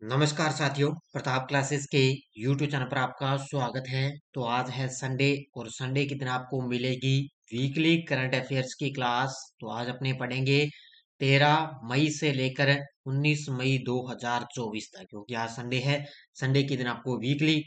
नमस्कार साथियों, प्रताप क्लासेस के YouTube चैनल पर आपका स्वागत है। तो आज है संडे और संडे के दिन आपको मिलेगी वीकली करंट अफेयर्स की क्लास। तो आज अपने पढ़ेंगे 13 मई से लेकर 19 मई 2024 तक, क्योंकि आज संडे है। संडे के दिन आपको वीकली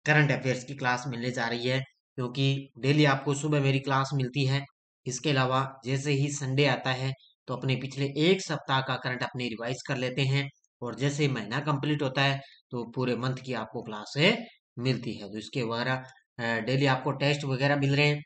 करंट अफेयर्स की क्लास मिलने जा रही है, क्योंकि डेली आपको सुबह मेरी क्लास मिलती है। इसके अलावा जैसे ही संडे आता है तो अपने पिछले एक सप्ताह का करंट अपने रिवाइज कर लेते हैं, और जैसे ही महीना कंप्लीट होता है तो पूरे मंथ की आपको क्लासें मिलती है। तो इसके वगैरह डेली आपको टेस्ट वगैरह मिल रहे हैं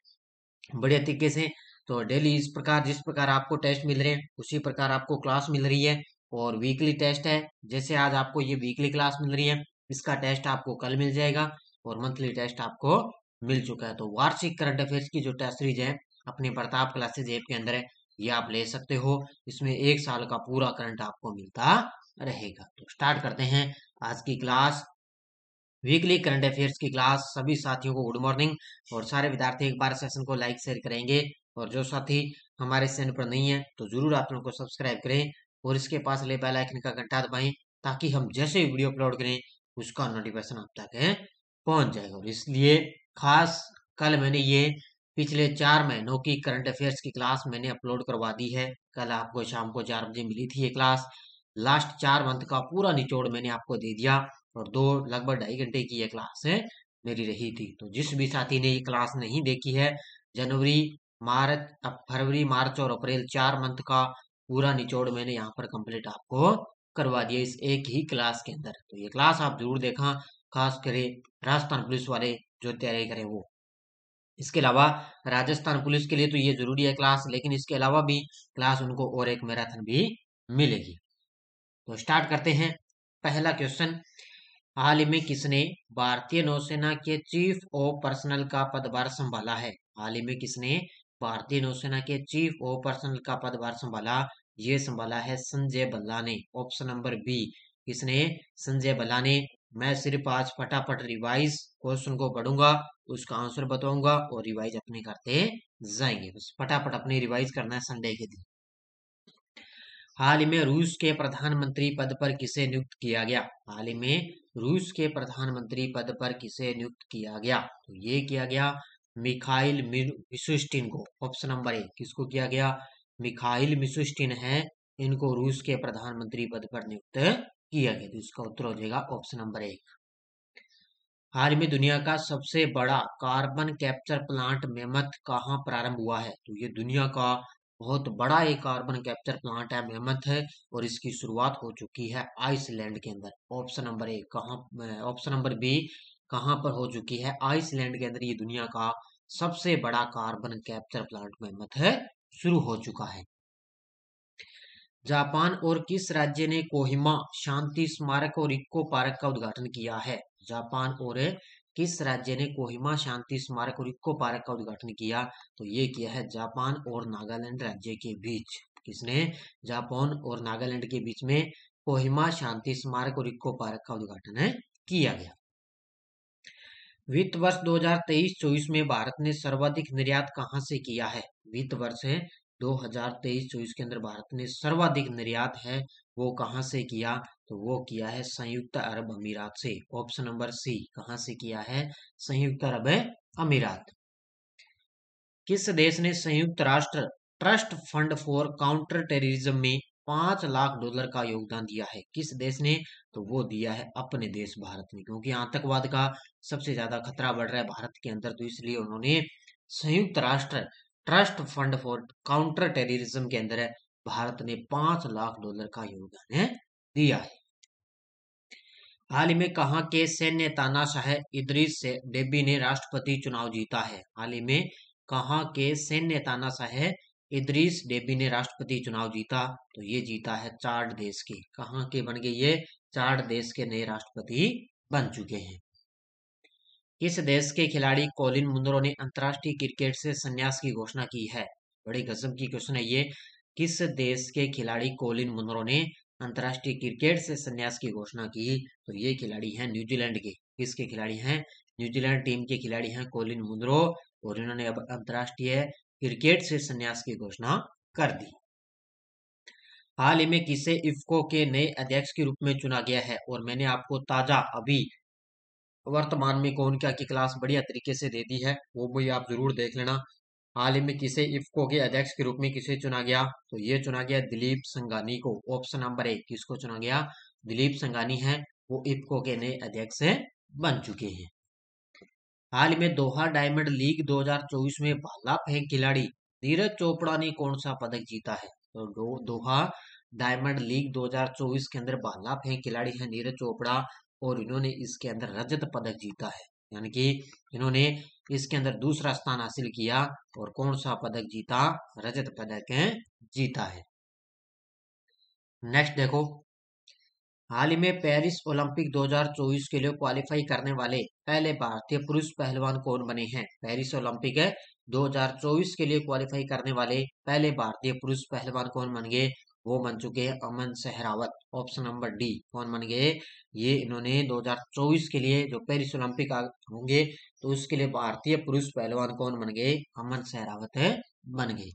बढ़िया तरीके से। तो डेली इस प्रकार जिस प्रकार आपको टेस्ट मिल रहे हैं उसी प्रकार आपको क्लास मिल रही है। और वीकली टेस्ट है, जैसे आज आपको ये वीकली क्लास मिल रही है, इसका टेस्ट आपको कल मिल जाएगा, और मंथली टेस्ट आपको मिल चुका है। तो वार्षिक करंट अफेयर्स की जो टेस्ट सीरीज है अपने प्रताप क्लासेज ऐप के अंदर है, ये आप ले सकते हो। इसमें एक साल का पूरा करंट आपको मिलता रहेगा। तो स्टार्ट करते हैं आज की क्लास, वीकली करंट अफेयर्स की क्लास। सभी साथियों को गुड मॉर्निंग, और सारे विद्यार्थी एक बार सेशन को लाइक शेयर करेंगे। और जो साथी हमारे चैनल पर नहीं है तो जरूर आप लोगों को सब्सक्राइब करें, और इसके पास ले बेल आइकन का घंटा दबाएं, ताकि हम जैसे ही वीडियो अपलोड करें उसका नोटिफिकेशन आप तक पहुंच जाएगा। और इसलिए खास कल मैंने ये पिछले 4 महीनों की करंट अफेयर्स की क्लास मैंने अपलोड करवा दी है। कल आपको शाम को 4 बजे मिली थी ये क्लास। लास्ट 4 मंथ का पूरा निचोड़ मैंने आपको दे दिया, और दो लगभग 2.5 घंटे की ये क्लास है मेरी रही थी। तो जिस भी साथी ने ये क्लास नहीं देखी है, जनवरी मार्च अब फरवरी मार्च और अप्रैल 4 मंथ का पूरा निचोड़ मैंने यहाँ पर कंप्लीट आपको करवा दिया इस एक ही क्लास के अंदर। तो ये क्लास आप जरूर देखा, खास करे राजस्थान पुलिस वाले जो तैयारी करें वो। इसके अलावा राजस्थान पुलिस के लिए तो ये जरूरी है क्लास, लेकिन इसके अलावा भी क्लास उनको और एक मैराथन भी मिलेगी। तो स्टार्ट करते हैं। पहला क्वेश्चन, हाल ही में किसने भारतीय नौसेना के चीफ ऑफ पर्सनल का पदभार संभाला है? हाल ही में किसने भारतीय नौसेना के चीफ ऑफ पर्सनल का पदभार संभाला? ये संभाला है संजय भल्ला ने। ऑप्शन नंबर बी, किसने? संजय भल्ला ने। मैं सिर्फ आज फटाफट रिवाइज क्वेश्चन को पढ़ूंगा, उसका आंसर बताऊंगा और रिवाइज अपने करते जाएंगे। बस फटाफट अपने रिवाइज करना है संडे के दिन। हाल ही में रूस के प्रधानमंत्री पद पर किसे नियुक्त किया गया? हाल ही में रूस के प्रधानमंत्री पद पर किसे नियुक्त किया गया? तो ये किया गया मिखाइल मिशुस्टिन को। ऑप्शन नंबर ए, किसको किया गया? मिखाइल मिशुस्टिन है, इनको रूस के प्रधानमंत्री पद पर नियुक्त किया गया। तो इसका उत्तर हो जाएगा ऑप्शन नंबर ए। हाल में दुनिया का सबसे बड़ा कार्बन कैप्चर प्लांट मेमथ कहाँ प्रारंभ हुआ है? तो ये दुनिया का बहुत बड़ा एक कार्बन कैप्चर प्लांट है, मेमथ है, और इसकी शुरुआत हो चुकी है आइसलैंड के अंदर। ऑप्शन नंबर ए कहाँ, ऑप्शन नंबर बी, कहाँ पर हो चुकी है? आइसलैंड के अंदर ये दुनिया का सबसे बड़ा कार्बन कैप्चर प्लांट मेमथ है शुरू हो चुका है। जापान और किस राज्य ने कोहिमा शांति स्मारक और इको पार्क का उद्घाटन किया है? जापान और किस राज्य ने कोहिमा शांति स्मारक और इको पार्क का उद्घाटन किया? तो ये किया है जापान और नागालैंड राज्य के बीच। किसने? जापान और नागालैंड के बीच में कोहिमा शांति स्मारक और इको पार्क का उद्घाटन किया गया। वित्त वर्ष 2023-24 में भारत ने सर्वाधिक निर्यात कहां से किया है? वित्त वर्ष है 2023-24 के अंदर भारत ने सर्वाधिक निर्यात है वो कहां से किया? तो वो किया है संयुक्त अरब अमीरात से। ऑप्शन नंबर सी, कहां से किया है? संयुक्त अरब अमीरात। किस देश ने संयुक्त राष्ट्र trust fund for counter terrorism में $5 लाख का योगदान दिया है? किस देश ने? तो वो दिया है अपने देश भारत ने, क्योंकि आतंकवाद का सबसे ज्यादा खतरा बढ़ रहा है भारत के अंदर। तो इसलिए उन्होंने संयुक्त राष्ट्र trust fund for counter terrorism के अंदर भारत ने $5 लाख का योगदान दिया है। हाल ही में कहाँ के सैन्य तानाशाह इदरीस डेबी ने राष्ट्रपति चुनाव जीता है? हाल ही में कहाँ के सैन्य तानाशाह इदरीस डेबी ने राष्ट्रपति चुनाव जीता? तो ये जीता है चाड देश के। कहाँ के बन गए ये? चाड देश के नए राष्ट्रपति बन चुके हैं। किस देश के खिलाड़ी कोलिन मुनरो ने अंतर्राष्ट्रीय क्रिकेट से संन्यास की घोषणा की है? बड़ी गजब की क्वेश्चन है ये। किस देश के खिलाड़ी कोलिन मुनरो ने अंतर्राष्ट्रीय क्रिकेट से संन्यास की घोषणा की? तो ये खिलाड़ी हैं न्यूजीलैंड के। किसके खिलाड़ी हैं? न्यूजीलैंड टीम के खिलाड़ी हैं कोलिन मुनरो, और इन्होंने अब अंतर्राष्ट्रीय क्रिकेट से संन्यास की घोषणा कर दी। हाल ही में किसे इफ्को के नए अध्यक्ष के रूप में चुना गया है? और मैंने आपको ताजा अभी वर्तमान में कौन क्या की क्लास बढ़िया तरीके से दे दी है, वो भी आप जरूर देख लेना। हाल ही में किसे इफ्को के अध्यक्ष के रूप में किसे चुना गया? तो ये चुना गया दिलीप संघानी को। ऑप्शन नंबर 1 किसको चुना गया? दिलीप संघानी है, वो इफ्को के नए अध्यक्ष बन चुके हैं। हाल ही में दोहा डायमंड लीग 2024 में भाला फेंक खिलाड़ी नीरज चोपड़ा ने कौन सा पदक जीता है? तो दोहा डायमंड लीग 2024 के अंदर भाला फेंक खिलाड़ी है नीरज चोपड़ा, और इन्होंने इसके अंदर रजत पदक जीता है। यानी कि इन्होंने इसके अंदर दूसरा स्थान हासिल किया और कौन सा पदक जीता? रजत पदक जीता है। नेक्स्ट देखो, हाल ही में पेरिस ओलंपिक 2024 के लिए क्वालिफाई करने वाले पहले भारतीय पुरुष पहलवान कौन बने हैं? पेरिस ओलंपिक 2024 के लिए क्वालिफाई करने वाले पहले भारतीय पुरुष पहलवान कौन बन गए? वो बन चुके हैं अमन सहरावत। ऑप्शन नंबर डी कौन बन गए? ये इन्होंने 2024 के लिए जो पेरिस ओलंपिक होंगे तो उसके लिए भारतीय पुरुष पहलवान कौन बन गए? अमन सहरावत बन गए।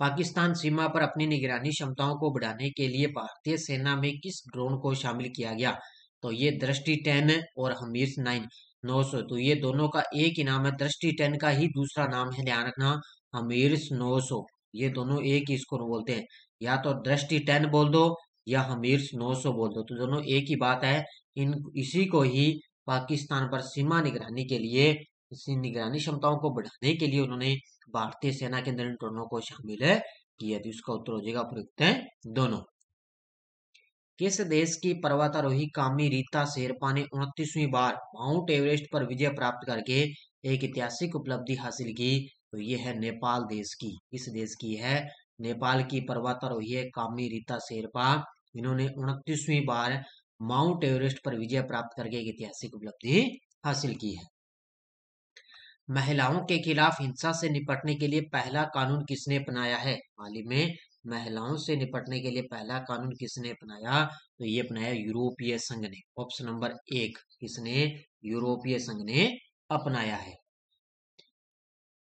पाकिस्तान सीमा पर अपनी निगरानी क्षमताओं को बढ़ाने के लिए भारतीय सेना में किस ड्रोन को शामिल किया गया? तो ये दृष्टि 10 और हमीर 900। तो ये दोनों का एक ही नाम है। दृष्टि 10 का ही दूसरा नाम है, ध्यान रखना, हमीर 900। ये दोनों एक ही इसको बोलते हैं, या तो दृष्टि 10 बोल दो या हमीर 900 बोल दो, तो दोनों एक ही बात है। इन इसी को ही पाकिस्तान पर सीमा निगरानी के लिए, इसी निगरानी क्षमताओं को बढ़ाने के लिए उन्होंने भारतीय सेना के अंदर इन दोनों को शामिल किया। तो इसका उत्तर हो जाएगा उपयुक्त है दोनों। किस देश की पर्वतारोही कामी रीता शेरपा ने 29वीं बार माउंट एवरेस्ट पर विजय प्राप्त करके एक ऐतिहासिक उपलब्धि हासिल की? तो ये है नेपाल देश की। इस देश की है? नेपाल की पर्वतारोही है कामी रीता शेरपा। इन्होंने 29वीं बार माउंट एवरेस्ट पर विजय प्राप्त करके एक ऐतिहासिक उपलब्धि हासिल की है। महिलाओं के खिलाफ हिंसा से निपटने के लिए पहला कानून किसने अपनाया है? हाल ही में महिलाओं से निपटने के लिए पहला कानून किसने अपनाया? तो ये अपनाया यूरोपीय संघ ने। ऑप्शन नंबर 1 किसने? यूरोपीय संघ ने अपनाया है।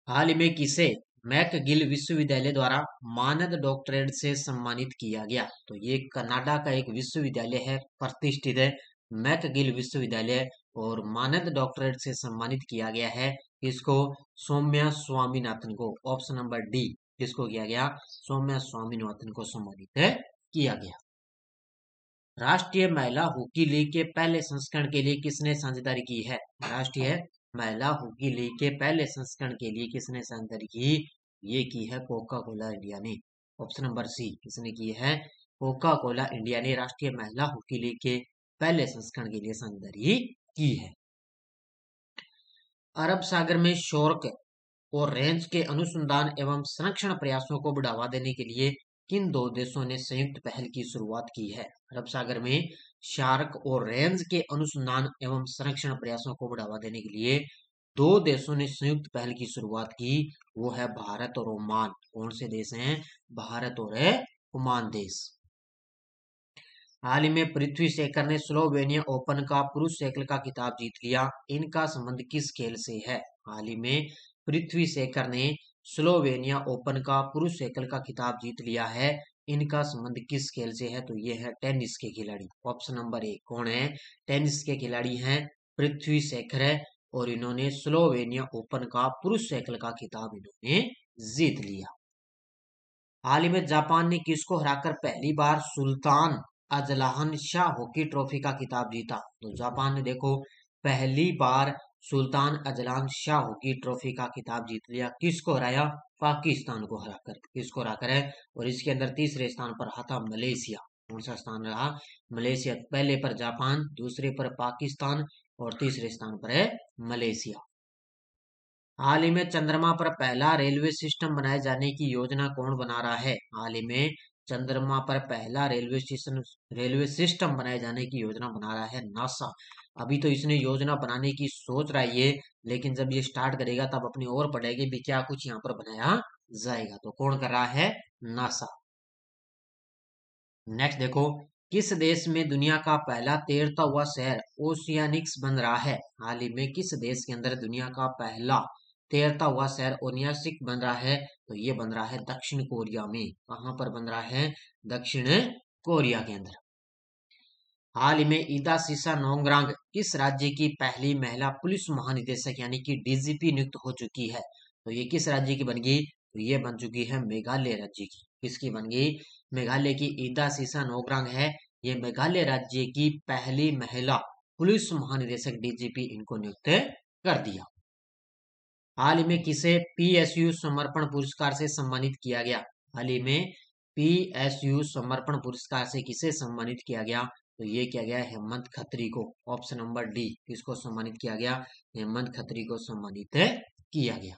हाल ही में किसे मैकगिल विश्वविद्यालय द्वारा मानद डॉक्टरेट से सम्मानित किया गया? तो ये कनाडा का एक विश्वविद्यालय है, प्रतिष्ठित है, मैकगिल विश्वविद्यालय, और मानद डॉक्टरेट से सम्मानित किया गया है किसको? सौम्या स्वामीनाथन को। ऑप्शन नंबर डी किसको किया गया? सौम्या स्वामीनाथन को सम्मानित किया गया। राष्ट्रीय महिला हॉकी लीग के पहले संस्करण के लिए किसने साझेदारी की है? राष्ट्रीय महिला हॉकी लीग के पहले संस्करण के लिए किसने साझेदारी की? ये की है कोका कोला इंडिया ने। ऑप्शन नंबर सी किसने की है? कोका कोला इंडिया ने राष्ट्रीय महिला हॉकी लीग के पहले संस्करण के लिए साझेदारी की है। अरब सागर में शोर्क और रेंज के अनुसंधान एवं संरक्षण प्रयासों को बढ़ावा देने के लिए किन दो देशों ने संयुक्त पहल की शुरुआत की है? अरब सागर में शार्क और रेंज के अनुसंधान एवं संरक्षण प्रयासों को बढ़ावा देने के लिए दो देशों ने संयुक्त पहल की शुरुआत की, वो है भारत और ओमान। कौन से देश हैं? भारत और ओमान देश। हाल ही में पृथ्वी शेखर ने स्लोवेनिया ओपन का पुरुष एकल का खिताब जीत लिया। इनका संबंध किस खेल से है? हाल ही में पृथ्वी शेखर ने स्लोवेनिया ओपन का पुरुष एकल का खिताब जीत लिया है। इनका संबंध किस खेल से है? तो ये है टेनिस के खिलाड़ी। ऑप्शन नंबर 1 कौन है? टेनिस के खिलाड़ी हैं पृथ्वी शेखर है, और इन्होंने स्लोवेनिया ओपन का पुरुष एकल का खिताब इन्होंने जीत लिया। हाल ही में जापान ने किसको हराकर पहली बार Sultan Azlan Shah hockey trophy का खिताब जीता? तो जापान ने देखो पहली बार Sultan Azlan Shah hockey trophy का खिताब जीत लिया। किसको हराया? पाकिस्तान को हराकर। किसको हराकर है? और इसके अंदर तीसरे स्थान पर रहा था मलेशिया। कौन सा स्थान रहा? मलेशिया। पहले पर जापान, दूसरे पर पाकिस्तान, और तीसरे स्थान पर है मलेशिया। हाल ही में चंद्रमा पर पहला रेलवे सिस्टम बनाए जाने की योजना कौन बना रहा है? हाल ही में चंद्रमा पर पहला रेलवे सिस्टम बनाए जाने की योजना बना रहा है नासा। अभी तो इसने योजना बनाने की सोच रहा है ये, लेकिन जब ये स्टार्ट करेगा तब अपनी और पढ़ेगी भी क्या कुछ यहाँ पर बनाया जाएगा। तो कौन कर रहा है? नासा। नेक्स्ट देखो, किस देश में दुनिया का पहला तैरता हुआ शहर ओशियानिक्स बन रहा है? हाल ही में किस देश के अंदर दुनिया का पहला तैरता हुआ शहर औन्यासिक बन रहा है, तो ये बन रहा है दक्षिण कोरिया में। कहां पर बन रहा है? दक्षिण कोरिया के अंदर। हाल ही में ईदा सीसा नोंगरांग किस राज्य की पहली महिला पुलिस महानिदेशक यानी कि डीजीपी नियुक्त हो चुकी है? तो ये किस राज्य की बन गई? तो ये बन चुकी है मेघालय राज्य की। किसकी बन गई? मेघालय की ईदा सीसा नोंगरांग है, ये मेघालय राज्य की पहली महिला पुलिस महानिदेशक डीजीपी इनको नियुक्त कर दिया। हाल ही में किसे पीएसयू समर्पण पुरस्कार से सम्मानित किया गया? हाल ही में पीएसयू समर्पण पुरस्कार से किसे सम्मानित किया गया? तो ये किया गया हेमंत खत्री को। ऑप्शन नंबर डी, किसको सम्मानित किया गया? हेमंत खत्री को सम्मानित किया गया।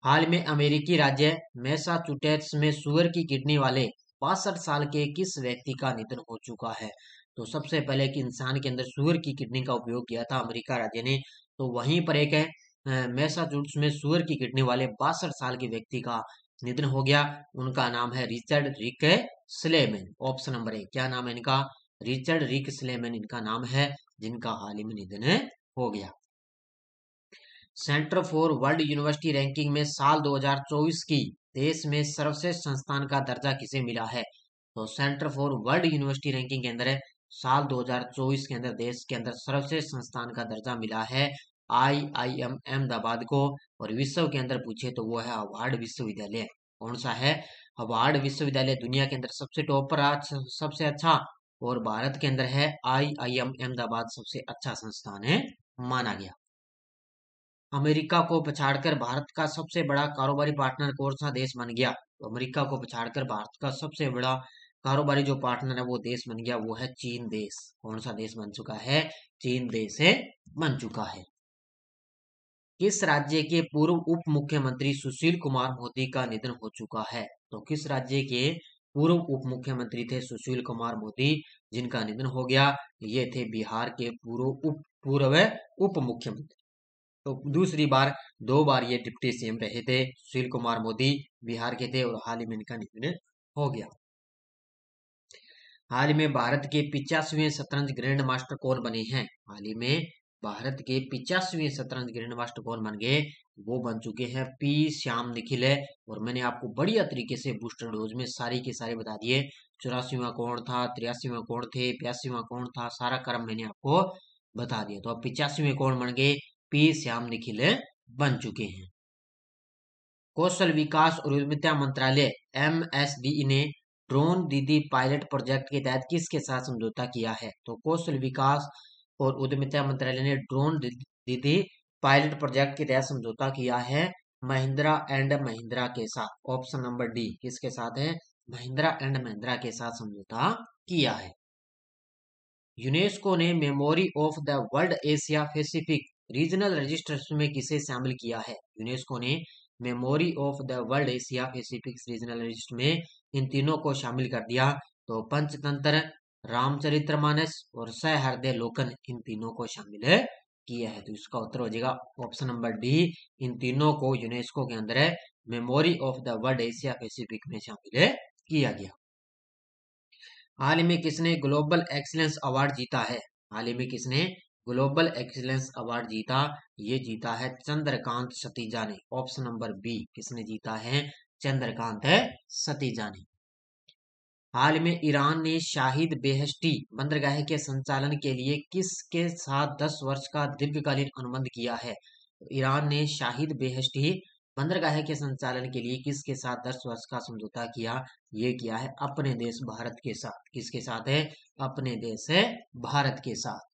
हाल में अमेरिकी राज्य मैसाचुसेट्स में सुअर की किडनी वाले 62 साल के किस व्यक्ति का निधन हो चुका है? तो सबसे पहले कि इंसान के अंदर सुअर की किडनी का उपयोग किया था अमेरिका राज्य ने, तो वहीं पर एक है मैसाचुसेट्स में सुअर की किडनी वाले 62 साल के व्यक्ति का निधन हो गया। उनका नाम है Richard Rick Slayman. Option number A, क्या नाम है इनका? रिचर्ड रिक स्लेमैन इनका नाम है, जिनका हाल ही में निधन हो गया। Centre for world university ranking में साल 2024 की देश में सर्वश्रेष्ठ संस्थान का दर्जा किसे मिला है? तो centre for world university ranking के अंदर साल 2024 के अंदर देश के अंदर सर्वश्रेष्ठ संस्थान का दर्जा मिला है IIM अहमदाबाद को। और विश्व के अंदर पूछे तो वो है हार्वर्ड विश्वविद्यालय। कौन सा है? हार्वर्ड विश्वविद्यालय दुनिया के अंदर सबसे टॉप पर सबसे अच्छा, और भारत के अंदर है IIM अहमदाबाद सबसे अच्छा संस्थान है माना गया। अमेरिका को पछाड़कर भारत का सबसे बड़ा कारोबारी पार्टनर कौन सा देश बन गया? तो अमेरिका को पछाड़कर भारत का सबसे बड़ा कारोबारी जो पार्टनर है वो देश बन गया, वो है चीन देश। कौन सा देश बन चुका है? चीन देश है बन चुका है। किस राज्य के पूर्व उप मुख्यमंत्री सुशील कुमार मोदी का निधन हो चुका है? तो किस राज्य के पूर्व उप मुख्यमंत्री थे सुशील कुमार मोदी, जिनका निधन हो गया? ये थे बिहार के पूर्व उप मुख्यमंत्री। तो दूसरी बार, 2 बार ये डिप्टी सीएम रहे थे। सुशील कुमार मोदी बिहार के थे और हाल ही में इनका निधन हो गया। हाल ही में भारत के 85वें शतरंज ग्रैंड मास्टर कौन बने हैं? हाल ही में भारत के 85वें शतरंज ग्रैंड मास्टर कौन बन गए? वो बन चुके हैं पी श्याम निखिल है। और मैंने आपको बढ़िया तरीके से बूस्टर डोज में सारी के सारे बता दिए। 84वां कौन था, 83वां कौन थे, 85वां कौन था, सारा क्रम मैंने आपको बता दिया। तो अब 85वें कौन बन गए? पी श्याम निखिल बन चुके हैं। कौशल विकास और उद्यमिता मंत्रालय MSDE ने ड्रोन दीदी पायलट प्रोजेक्ट के तहत किसके साथ समझौता किया है? तो कौशल विकास और उद्यमिता मंत्रालय ने ड्रोन दीदी पायलट प्रोजेक्ट के तहत समझौता किया है महिंद्रा एंड महिंद्रा के साथ। ऑप्शन नंबर डी, किसके साथ है? महिंद्रा एंड महिंद्रा के साथ समझौता किया है। यूनेस्को ने memory of the world Asia Pacific regional register में किसे शामिल किया है? यूनेस्को ने memory of the world Asia Pacific regional register में इन तीनों को शामिल कर दिया। तो पंचतंत्र, रामचरितमानस और सहृदय लोकन, इन तीनों को शामिल किया है। तो इसका उत्तर हो जाएगा ऑप्शन नंबर डी। इन तीनों को यूनेस्को के अंदर memory of the world Asia Pacific में शामिल किया गया। हाल ही में किसने ग्लोबल एक्सीलेंस अवार्ड जीता है? हाल ही में किसने ग्लोबल एक्सीलेंस अवार्ड जीता? ये जीता है चंद्रकांत सतीजा ने। ऑप्शन नंबर बी, किसने जीता है? चंद्रकांत सतीजा ने। हाल में ईरान ने शाहिद बेहेश्ती बंदरगाह के संचालन के लिए किसके साथ 10 वर्ष का दीर्घकालीन अनुबंध किया है? ईरान ने शाहिद बेहेश्ती बंदरगाह के संचालन के लिए किसके साथ 10 वर्ष का समझौता किया? ये किया है अपने देश भारत के साथ। किसके साथ है? अपने देश है भारत के साथ।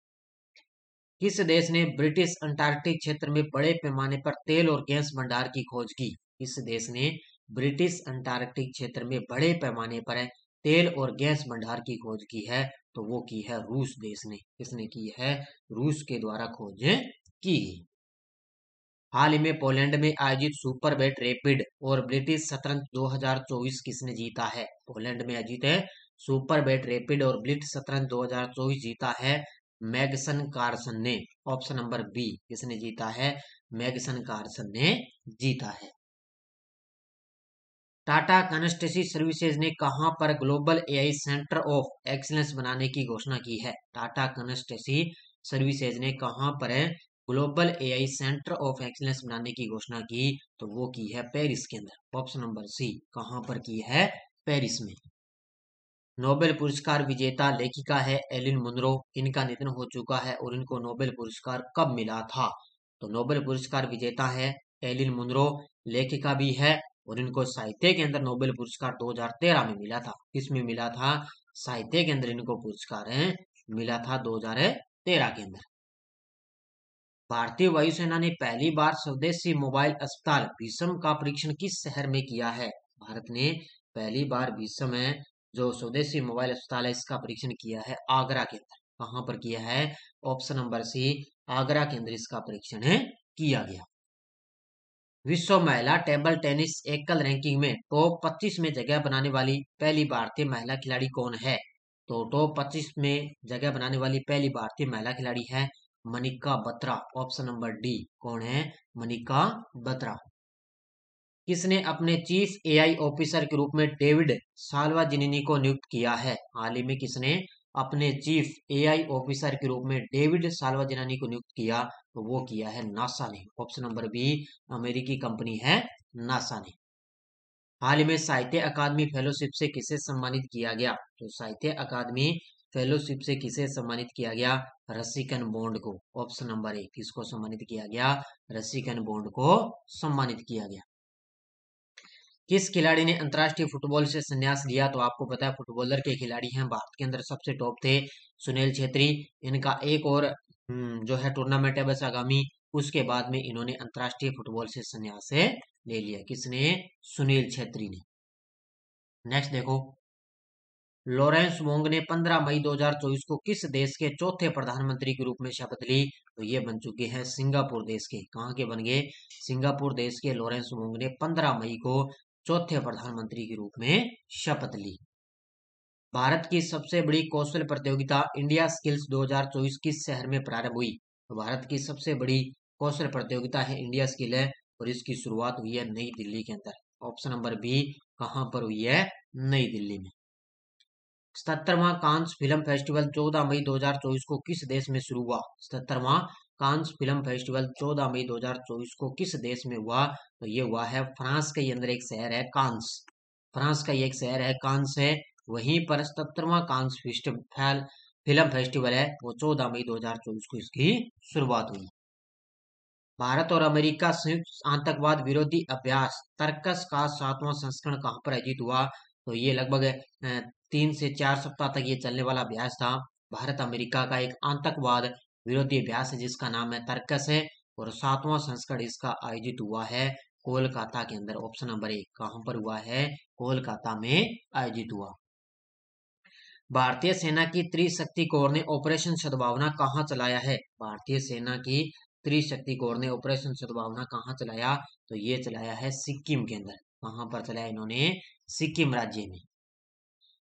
किस देश ने ब्रिटिश अंटार्कटिक क्षेत्र में बड़े पैमाने पर तेल और गैस भंडार की खोज की? किस देश ने ब्रिटिश अंटार्कटिक क्षेत्र में बड़े पैमाने पर तेल और गैस भंडार की खोज की है? तो वो की है रूस देश ने। किसने की है? रूस के द्वारा खोज की। हाल ही में पोलैंड में आयोजित सुपर बैट रैपिड और ब्रिटिश शतरंज 2024 किसने जीता है? पोलैंड में आयोजित है सुपर बैट रैपिड और ब्रिटिश शतरंज 2024 जीता है मैग्सन कार्लसन ने। ऑप्शन नंबर बी, किसने जीता है? मैग्सन कार्लसन ने जीता है। टाटा कंसल्टेंसी सर्विसेज ने कहां पर global AI centre of excellence बनाने की घोषणा की है? टाटा कंसल्टेंसी सर्विसेज ने कहां पर global AI centre of excellence बनाने की घोषणा की, तो वो की है पेरिस के अंदर। ऑप्शन नंबर सी, कहां पर की है? पेरिस में। नोबेल पुरस्कार विजेता लेखिका है एलिन मुनरो। इनका निधन हो चुका है और इनको नोबेल पुरस्कार कब मिला था? तो नोबेल पुरस्कार विजेता है एलिन मुनरो, लेखिका भी है, और इनको साहित्य के अंदर नोबेल पुरस्कार 2013 में मिला था। किसमें मिला था? साहित्य के अंदर इनको पुरस्कार मिला था 2013 के अंदर। भारतीय वायुसेना ने पहली बार स्वदेशी मोबाइल अस्पताल भीषम का परीक्षण किस शहर में किया है? भारत ने पहली बार भीषम में जो स्वदेशी मोबाइल अस्पताल है इसका परीक्षण किया है आगरा के अंदर। कहां पर किया है? ऑप्शन नंबर सी, आगरा के अंदर इसका परीक्षण किया गया। विश्व महिला टेबल टेनिस एकल रैंकिंग में टॉप 25 में जगह बनाने वाली पहली भारतीय महिला खिलाड़ी कौन है? तो टॉप 25 में जगह बनाने वाली पहली भारतीय महिला खिलाड़ी है Manika Batra. Option number D, कौन है? मनिका बत्रा। किसने अपने चीफ एआई ऑफिसर के रूप में डेविड साल्वाजिनी को नियुक्त किया है? हाल ही में किसने अपने चीफ एआई ऑफिसर के रूप में डेविड साल्वाजिनी को नियुक्त किया? तो वो किया है नासा ने। ऑप्शन नंबर बी, अमेरिकी कंपनी है नासा ने। हाल ही में साहित्य अकादमी फेलोशिप से किसे सम्मानित किया गया? तो साहित्य अकादमी फेलोशिप से किसे सम्मानित किया गया? रसिकन बॉन्ड को। ऑप्शन नंबर ए, किसको सम्मानित किया गया? रसिकन बॉन्ड को सम्मानित किया गया। किस खिलाड़ी ने अंतरराष्ट्रीय फुटबॉल से संन्यास लिया? तो आपको पता है फुटबॉलर के खिलाड़ी हैं, भारत के अंदर सबसे टॉप थे सुनील छेत्री। इनका एक और जो है टूर्नामेंट है बस आगामी, उसके बाद में इन्होंने अंतरराष्ट्रीय फुटबॉल से संन्यास ले लिया। किसने? सुनील छेत्री ने। नेक्स्ट देखो, लॉरेंस वोंग ने 15 मई 2024 को किस देश के चौथे प्रधानमंत्री के रूप में शपथ ली? तो ये बन चुके हैं सिंगापुर देश के। कहाँ के बन गए? सिंगापुर देश के लॉरेंस वोंग ने 15 मई को चौथे प्रधानमंत्री के रूप में शपथ ली। भारत की सबसे बड़ी कौशल प्रतियोगिता इंडिया स्किल्स 2024 किस शहर में प्रारंभ हुई? तो भारत की सबसे बड़ी कौशल प्रतियोगिता है इंडिया स्किल है, और इसकी शुरुआत हुई है नई दिल्ली के अंदर। ऑप्शन नंबर बी, कहां पर हुई है? नई दिल्ली में। 77वां कांस फिल्म फेस्टिवल 14 मई 2024 को किस देश में शुरू हुआ? 77वां कांस फिल्म फेस्टिवल 14 मई 2024 को किस देश में हुआ? तो ये हुआ है फ्रांस के अंदर एक शहर है कांस। फ्रांस का एक शहर है कांस है, वहीं पर 77वां कांस फिल्म फेस्टिवल है वो 14 मई 2024 को इसकी शुरुआत हुई। भारत और अमेरिका संयुक्त आतंकवाद विरोधी अभ्यास तर्कस का 7वां संस्करण कहां पर आयोजित हुआ? तो ये लगभग 3 से 4 सप्ताह तक ये चलने वाला अभ्यास था। भारत अमेरिका का एक आतंकवाद विरोधी अभ्यास है जिसका नाम है तर्कस है, और 7वां संस्करण इसका आयोजित हुआ है कोलकाता के अंदर। ऑप्शन नंबर एक, कहां पर हुआ है? कोलकाता में आयोजित हुआ। भारतीय सेना की त्रिशक्ति कोर ने ऑपरेशन सद्भावना कहाँ चलाया है? भारतीय सेना की त्रिशक्ति कोर ने ऑपरेशन सद्भावना कहाँ चलाया? तो ये चलाया है सिक्किम के अंदर। कहां पर चलाया इन्होंने? सिक्किम राज्य में।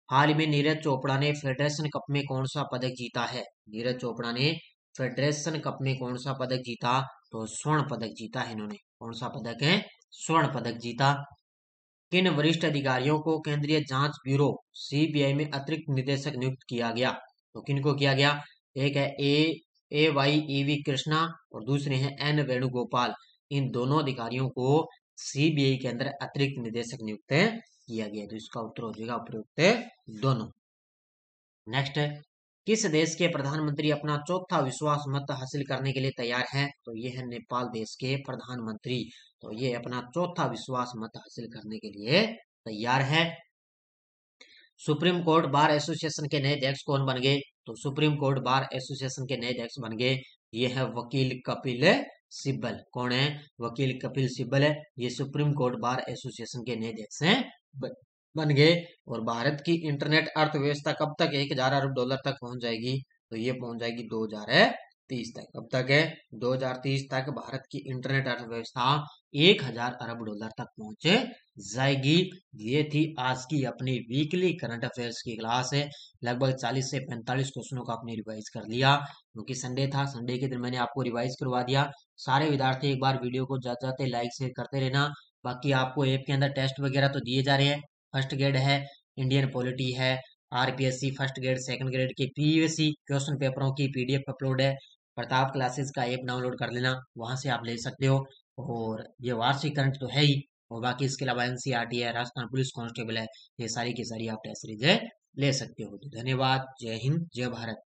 हाल ही में नीरज चोपड़ा ने फेडरेशन कप में कौन सा पदक जीता है? नीरज चोपड़ा ने फेडरेशन कप में कौन सा पदक जीता? तो स्वर्ण पदक जीता है इन्होंने। कौन सा पदक है? स्वर्ण पदक जीता। किन वरिष्ठ अधिकारियों को केंद्रीय जांच ब्यूरो सीबीआई में अतिरिक्त निदेशक नियुक्त किया गया? तो किनको किया गया? एक है ए वाई ई वी कृष्णा और दूसरे हैं एन वेणुगोपाल। इन दोनों अधिकारियों को सीबीआई के अंदर अतिरिक्त निदेशक नियुक्त किया गया। तो इसका उत्तर हो जाएगा उपयुक्त दोनों। नेक्स्ट, किस देश के प्रधानमंत्री अपना चौथा विश्वास मत हासिल करने के लिए तैयार हैं? तो ये है नेपाल देश के प्रधानमंत्री। तो ये अपना चौथा विश्वास मत हासिल करने के लिए तैयार है। सुप्रीम कोर्ट बार एसोसिएशन के नए अध्यक्ष कौन बन गए? तो सुप्रीम कोर्ट बार एसोसिएशन के नए अध्यक्ष बन गए ये है वकील कपिल सिब्बल। कौन है? वकील कपिल सिब्बल है, ये सुप्रीम कोर्ट बार एसोसिएशन के नए अध्यक्ष हैं बन गए। और भारत की इंटरनेट अर्थव्यवस्था कब तक 1000 अरब डॉलर तक पहुंच जाएगी? तो ये पहुंच जाएगी 2030 तक। कब तक है? 2030 तक भारत की इंटरनेट अर्थव्यवस्था 1000 अरब डॉलर तक पहुंच जाएगी। ये थी आज की अपनी वीकली करंट अफेयर्स की क्लास है। लगभग 40 से 45 क्वेश्चनों का आपने रिवाइज कर लिया, क्योंकि संडे था। संडे के दिन मैंने आपको रिवाइज करवा दिया। सारे विद्यार्थी एक बार वीडियो को जाते जाते लाइक शेयर करते रहना। बाकी आपको ऐप के अंदर टेस्ट वगैरह तो दिए जा रहे हैं। फर्स्ट ग्रेड है, इंडियन पॉलिटी है, RPSC first grade second grade के पीयूएससी क्वेश्चन पेपरों की पीडीएफ अपलोड है। प्रताप क्लासेस का ऐप डाउनलोड कर लेना, वहां से आप ले सकते हो। और ये वार्षिक करंट तो है ही, और बाकी इसके अलावा एनसीईआरटी है, राजस्थान पुलिस कांस्टेबल है, ये सारी की सारी आप टेस्ट सीरीज ले सकते हो। तो धन्यवाद, जय हिंद, जय भारत।